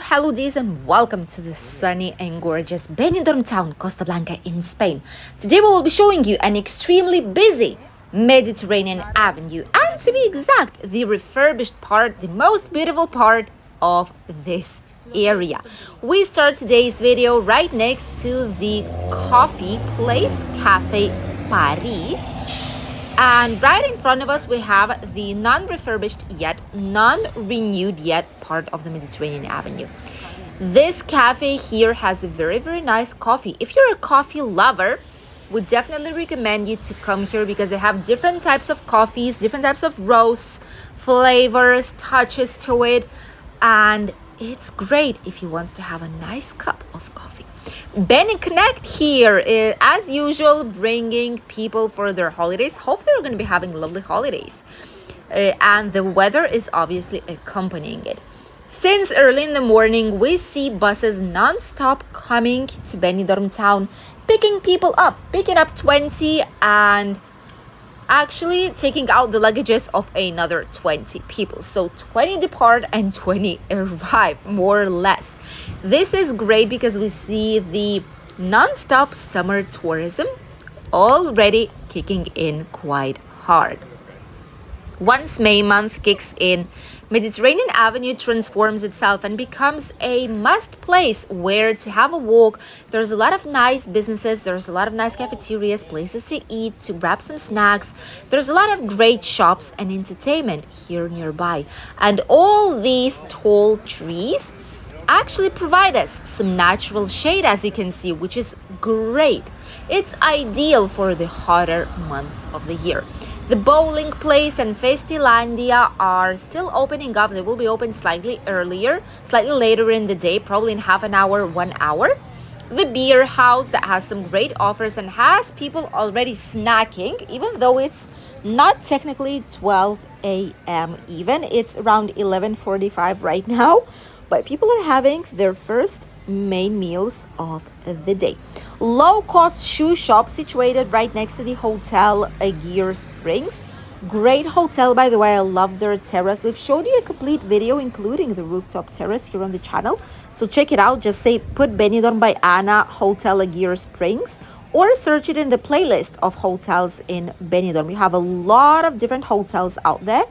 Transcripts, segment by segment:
hello days and welcome to the sunny and gorgeous Benidorm town, Costa Blanca in Spain. Today we will be showing you an extremely busy Mediterranean avenue and, to be exact, the refurbished part, the most beautiful part of this area. We start today's video right next to the coffee place, Cafe Paris. And right in front of us, we have the non-refurbished yet, non-renewed yet part of the Mediterranean Avenue. This cafe here has a very, very nice coffee. If you're a coffee lover, we definitely recommend you to come here because they have different types of coffees, different types of roasts, flavors, touches to it. And it's great if you want to have a nice cup of coffee. Ben Connect here is, as usual, bringing people for their holidays. Hope they're going to be having lovely holidays. And the weather is obviously accompanying it. Since early in the morning, we see buses non-stop coming to Benidorm town, picking people up, picking up 20 and actually taking out the luggages of another 20 people. So 20 depart and 20 arrive, more or less. This is great because we see the non-stop summer tourism already kicking in quite hard. Once May month kicks in, Mediterranean Avenue transforms itself and becomes a must place where to have a walk. There's a lot of nice businesses, there's a lot of nice cafeterias, places to eat, to grab some snacks. There's a lot of great shops and entertainment here nearby. And all these tall trees actually provide us some natural shade, as you can see, which is great. It's ideal for the hotter months of the year. The bowling place and Festilandia are still opening up. They will be open slightly earlier, slightly later in the day, probably in half an hour, 1 hour. The beer house that has some great offers and has people already snacking, even though it's not technically 12 a.m. even. It's around 11:45 right now, but people are having their first main meals of the day. Low-cost shoe shop situated right next to the hotel Aguirre Springs. Great hotel, by the way. I love their terrace. We've showed you a complete video including the rooftop terrace here on the channel, so check it out. Just say put Benidorm by Anna Hotel Aguirre Springs or search it in the playlist of hotels in Benidorm. You have a lot of different hotels out there.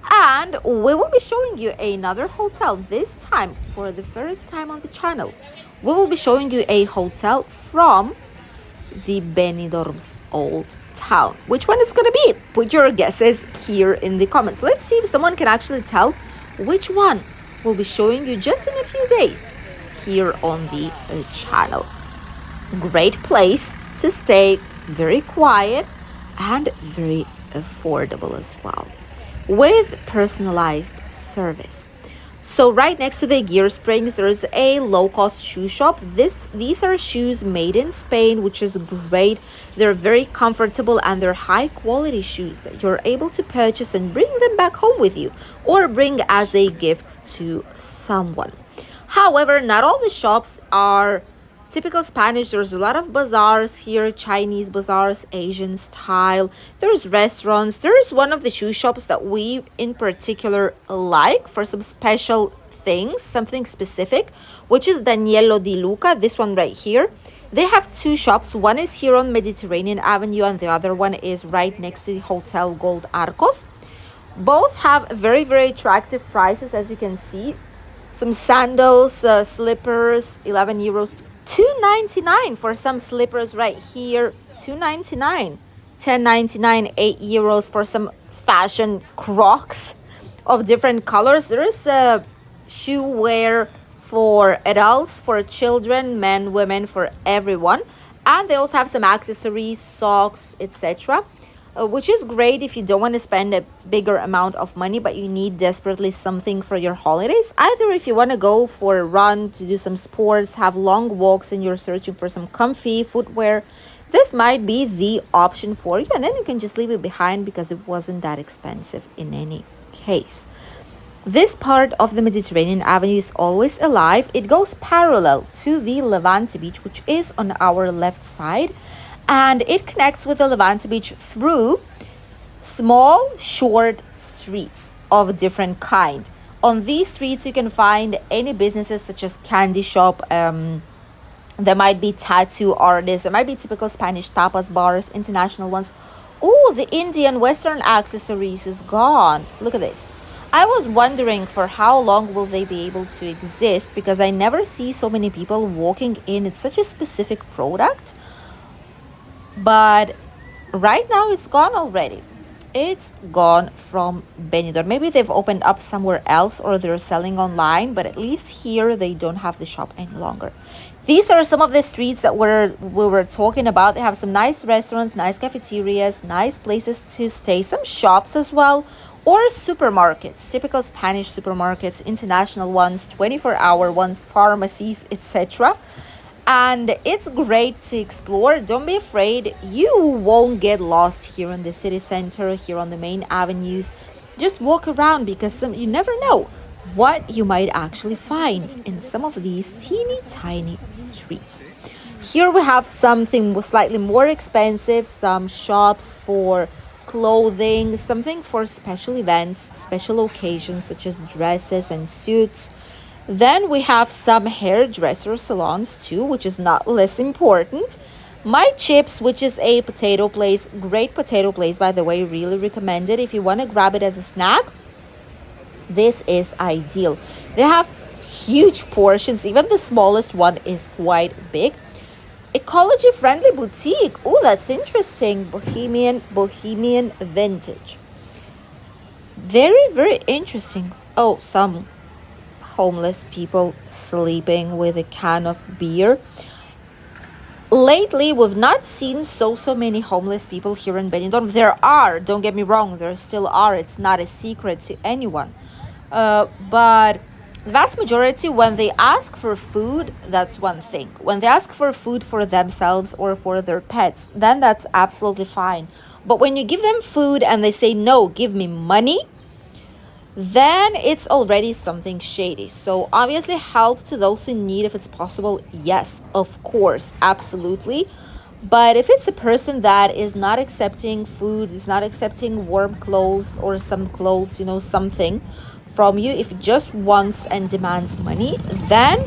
And we will be showing you another hotel, this time for the first time on the channel. We will be showing you a hotel from the Benidorm's old town. Which one is going to be? Put your guesses here in the comments. Let's see if someone can actually tell which one we'll be showing you just in a few days here on the channel. Great place to stay, very quiet and very affordable as well, with personalized service. So right next to the Aguirre Springs, there's a low-cost shoe shop. These are shoes made in Spain, which is great. They're very comfortable and they're high-quality shoes that you're able to purchase and bring them back home with you or bring as a gift to someone. However, not all the shops are typical Spanish. There's a lot of bazaars here, Chinese bazaars, Asian style. There's restaurants. There's one of the shoe shops that we in particular like for some special things, something specific, which is Daniello Di Luca, this one right here. They have two shops. One is here on Mediterranean Avenue and the other one is right next to the Hotel Gold Arcos. Both have very, very attractive prices, as you can see. Some sandals, slippers, 11 euros. $2.99 for some slippers right here. $2.99, $10.99, 8 euros for some fashion Crocs of different colors. There is a shoe wear for adults, for children, men, women, for everyone. And they also have some accessories, socks, etc. Which is great if you don't want to spend a bigger amount of money, but you need desperately something for your holidays. Either if you want to go for a run, to do some sports, have long walks, and you're searching for some comfy footwear, this might be the option for you. And then you can just leave it behind because it wasn't that expensive in any case. This part of the Mediterranean Avenue is always alive. It goes parallel to the Levante Beach, which is on our left side. And it connects with the Levante Beach through small, short streets of different kind. On these streets, you can find any businesses such as candy shop. There might be tattoo artists. There might be typical Spanish tapas bars, international ones. Oh, the Indian Western accessories is gone. Look at this. I was wondering for how long will they be able to exist because I never see so many people walking in. It's such a specific product, but right now it's gone already. It's gone from Benidorm. Maybe they've opened up somewhere else or they're selling online, but at least here they don't have the shop any longer. These are some of the streets that we were talking about. They have some nice restaurants, nice cafeterias, nice places to stay, some shops as well, or supermarkets, typical Spanish supermarkets, international ones, 24-hour ones, pharmacies, etc. And it's great to explore. Don't be afraid. You won't get lost here in the city center, here on the main avenues. Just walk around because you never know what you might actually find in some of these teeny tiny streets. Here we have something slightly more expensive, some shops for clothing, something for special events, special occasions such as dresses and suits. Then we have some hairdresser salons too, which is not less important. My Chips, which is a potato place, great potato place by the way, really recommend it. If you want to grab it as a snack, this is ideal. They have huge portions, even the smallest one is quite big. Ecology friendly boutique. Oh, that's interesting. Bohemian vintage. Very, very interesting. Oh, some homeless people sleeping with a can of beer. Lately, we've not seen so many homeless people here in Benidorm. There are, don't get me wrong, there still are. It's not a secret to anyone. But the vast majority, when they ask for food, that's one thing. When they ask for food for themselves or for their pets, then that's absolutely fine. But when you give them food and they say, no, give me money, then it's already something shady. So obviously help to those in need if it's possible. Yes, of course, absolutely. But if it's a person that is not accepting food, is not accepting warm clothes or some clothes, something from you, if it just wants and demands money, then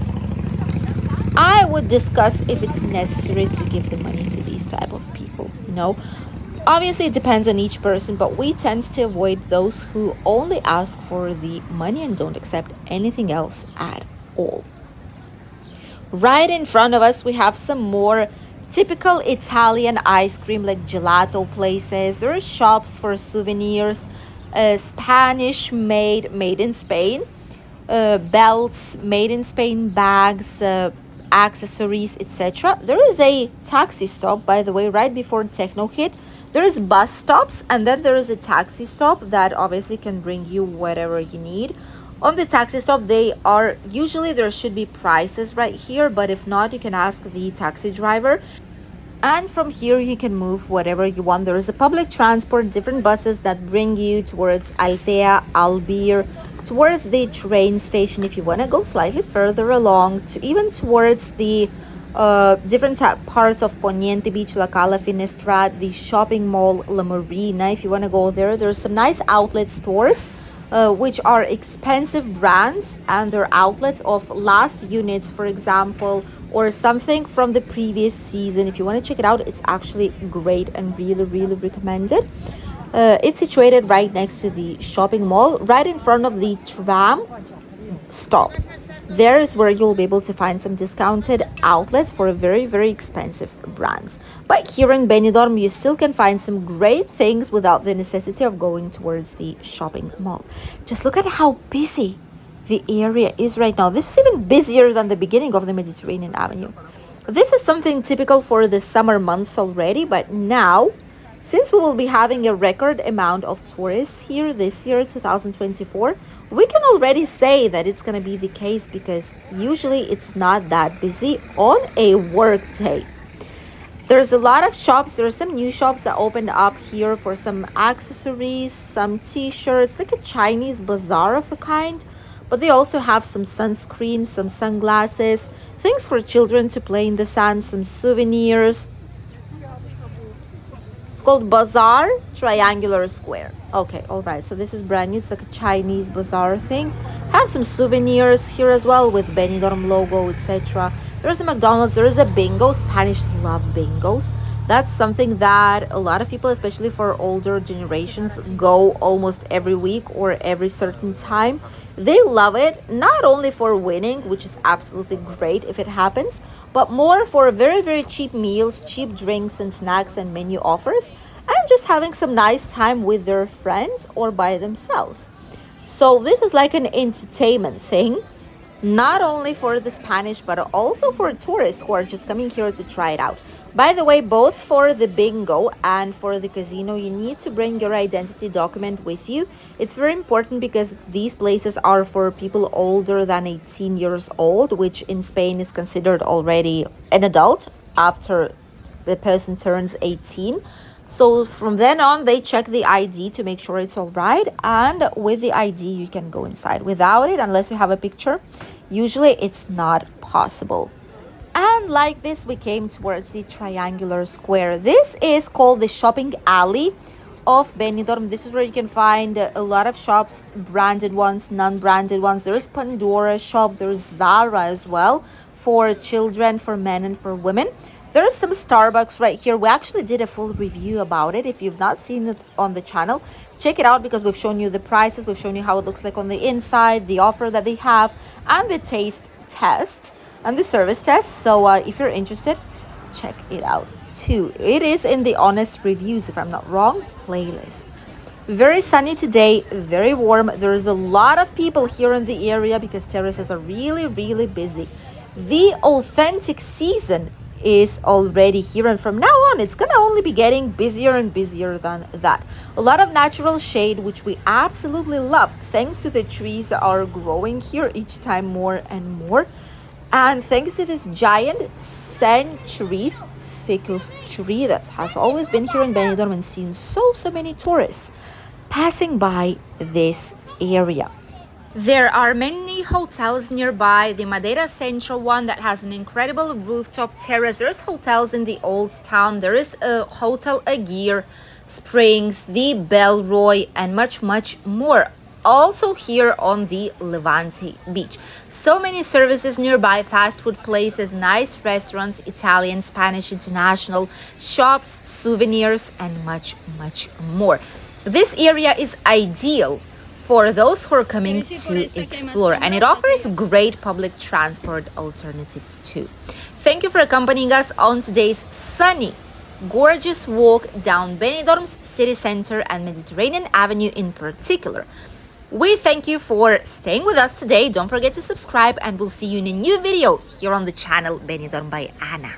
I would discuss if it's necessary to give the money to these type of people. Obviously it depends on each person, but we tend to avoid those who only ask for the money and don't accept anything else at all. Right in front of us we have some more typical Italian ice cream, like gelato places. There are shops for souvenirs, Spanish made in Spain, belts made in Spain, bags, accessories, etc. There is a taxi stop, by the way, right before Techno hit. There is bus stops and then there is a taxi stop that obviously can bring you whatever you need. On the taxi stop, there should be prices right here, but if not, you can ask the taxi driver. And from here, you can move whatever you want. There is the public transport, different buses that bring you towards Altea, Albir, towards the train station if you want to go slightly further along, to even towards the different parts of Poniente Beach, La Cala Finestrat, the shopping mall, La Marina. If you want to go there, there's some nice outlet stores, which are expensive brands, and they're outlets of last units, for example, or something from the previous season. If you want to check it out, it's actually great and really, really recommended. It's situated right next to the shopping mall, right in front of the tram stop. There is where you'll be able to find some discounted outlets for very, very expensive brands. But here in Benidorm, you still can find some great things without the necessity of going towards the shopping mall. Just look at how busy the area is right now. This is even busier than the beginning of the Mediterranean Avenue. This is something typical for the summer months already, but now, since we will be having a record amount of tourists here this year, 2024, we can already say that it's going to be the case because usually it's not that busy on a work day. There's a lot of shops. There are some new shops that opened up here for some accessories, some t-shirts, like a Chinese bazaar of a kind. But they also have some sunscreen, some sunglasses, things for children to play in the sun, some souvenirs. Called Bazaar Triangular Square. Okay, all right. So this is brand new. It's like a Chinese bazaar thing. Have some souvenirs here as well with Benidorm logo, etc. There's a McDonald's, there is a bingo. Spanish love bingos. That's something that a lot of people, especially for older generations, go almost every week or every certain time. They love it, not only for winning, which is absolutely great if it happens, but more for very, very cheap meals, cheap drinks and snacks and menu offers, and just having some nice time with their friends or by themselves. So this is like an entertainment thing, not only for the Spanish, but also for tourists who are just coming here to try it out. By the way, both for the bingo and for the casino, you need to bring your identity document with you. It's very important because these places are for people older than 18 years old, which in Spain is considered already an adult after the person turns 18. So from then on, they check the ID to make sure it's all right. And with the ID, you can go inside. Without it, unless you have a picture, usually it's not possible. And like this, we came towards the triangular square. This is called the shopping alley of Benidorm. This is where you can find a lot of shops, branded ones, non-branded ones. There's Pandora shop, there's Zara as well, for children, for men and for women. There's some Starbucks right here. We actually did a full review about it. If you've not seen it on the channel, check it out because we've shown you the prices, we've shown you how it looks like on the inside, the offer that they have, and the taste test and the service test. So if you're interested, check it out too. It is in the honest reviews, if I'm not wrong, playlist. Very sunny today, very warm. There's a lot of people here in the area because terraces are really, really busy. The authentic season is already here, and from now on it's gonna only be getting busier and busier than that. A lot of natural shade, which we absolutely love thanks to the trees that are growing here each time more and more, and thanks to this giant centuries ficus tree that has always been here in Benidorm and seen so many tourists passing by this area. There are many hotels nearby. The Madeira Central one that has an incredible rooftop terrace. There's hotels in the old town. There is a Hotel Aguirre, Springs, the Belroy, and much more. Also here on the Levante beach. So many services nearby, fast food places, nice restaurants, Italian, Spanish, international, shops, souvenirs, and much more. This area is ideal for those who are coming to explore, and it offers great public transport alternatives too. Thank you for accompanying us on today's sunny, gorgeous walk down Benidorm's city center and Mediterranean Avenue in particular. We thank you for staying with us today. Don't forget to subscribe, and we'll see you in a new video here on the channel Benidorm by Anna.